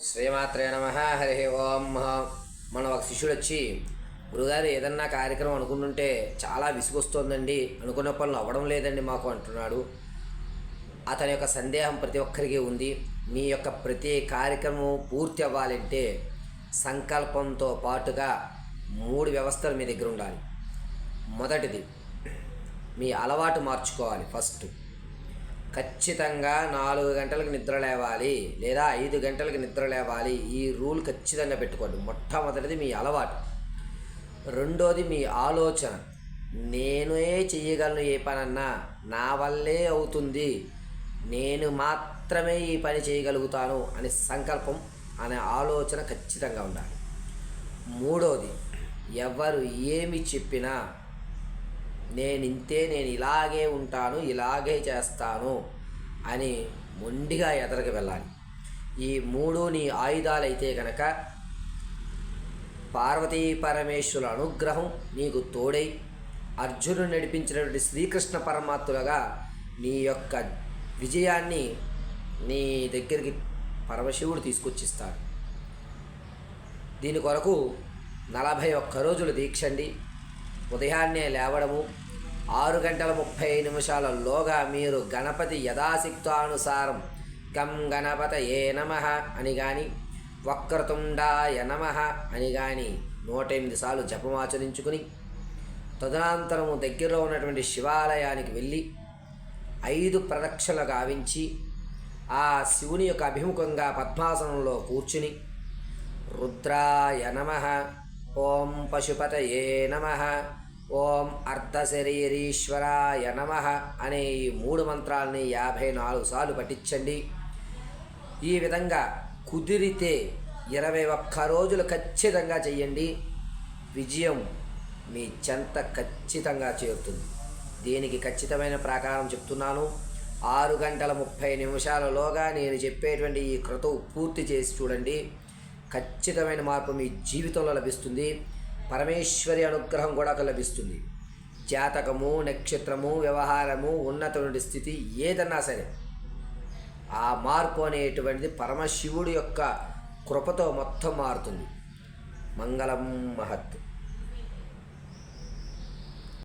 శ్రీమాత్రే నమ. హరి ఓం. మన ఒక శిష్యుడు వచ్చి, గురుగారు ఏదన్నా కార్యక్రమం అనుకుంటుంటే చాలా విసుగొస్తోందండి, అనుకున్న పనులు అవ్వడం లేదండి మాకు అంటున్నాడు. అతని యొక్క సందేహం ప్రతి ఒక్కరికి ఉంది. మీ యొక్క ప్రతి కార్యక్రమం పూర్తి అవ్వాలంటే సంకల్పంతో పాటుగా 3 వ్యవస్థలు మీ దగ్గర ఉండాలి. మొదటిది, మీ అలవాటు మార్చుకోవాలి. ఫస్ట్ ఖచ్చితంగా 4 గంటలకు నిద్ర లేవాలి లేదా 5 గంటలకు నిద్ర లేవాలి. ఈ రూల్ ఖచ్చితంగా పెట్టుకోండి. మొట్టమొదటిది మీ అలవాటు. రెండోది మీ ఆలోచన. నేనే చెయ్యగలను, ఏ పనన్నా నా వల్లే అవుతుంది, నేను మాత్రమే ఈ పని చేయగలుగుతాను అనే సంకల్పం, అనే ఆలోచన ఖచ్చితంగా ఉండాలి. మూడోది, ఎవరు ఏమి చెప్పినా నేను ఇలాగే ఉంటాను, ఇలాగే చేస్తాను అని మొండిగా ఎదరికి వెళ్ళాలి. ఈ 3 నీ ఆయుధాలైతే కనుక పార్వతీ పరమేశ్వరుల అనుగ్రహం నీకు తోడై అర్జునుడు నడిపించినటువంటి శ్రీకృష్ణ పరమాత్ములుగా నీ యొక్క విజయాన్ని నీ దగ్గరికి పరమశివుడు తీసుకొచ్చిస్తాడు. దీని కొరకు 41 రోజులు దీక్షండి. ఉదయాన్నే లేవడము, 6:30 మీరు గణపతి యథాశక్తానుసారం గం గణపతయే నమః అని కానీ, వక్రతుండాయ నమః అని కానీ 108 సార్లు జపమాచరించుకుని, తదనంతరము దగ్గరలో ఉన్నటువంటి శివాలయానికి వెళ్ళి 5 ప్రదక్షిణలు గావించి ఆ శివుని యొక్క అభిముఖంగా పద్మాసనంలో కూర్చుని రుద్రాయ నమః, ఓం పశుపతయే నమః, ఓం అర్ధశరీరీశ్వరాయ నమః అనే ఈ 3 మంత్రాలని 54 సార్లు పఠించండి. ఈ విధంగా కుదిరితే 21 రోజులు ఖచ్చితంగా చెయ్యండి. విజయం మీ చెంత ఖచ్చితంగా చేరుతుంది. దీనికి ఖచ్చితమైన ప్రకారం చెప్తున్నాను. 6:30 నేను చెప్పేటువంటి ఈ క్రతువు పూర్తి చేసి చూడండి. ఖచ్చితమైన మార్పు మీ జీవితంలో లభిస్తుంది. పరమేశ్వరి అనుగ్రహం కూడా లభిస్తుంది. జాతకము, నక్షత్రము, వ్యవహారము, ఉన్నటువంటి స్థితి ఏదన్నా సరే ఆ మార్పు అనేటువంటిది పరమశివుడి యొక్క కృపతో మొత్తం మారుతుంది. మంగళం మహత్.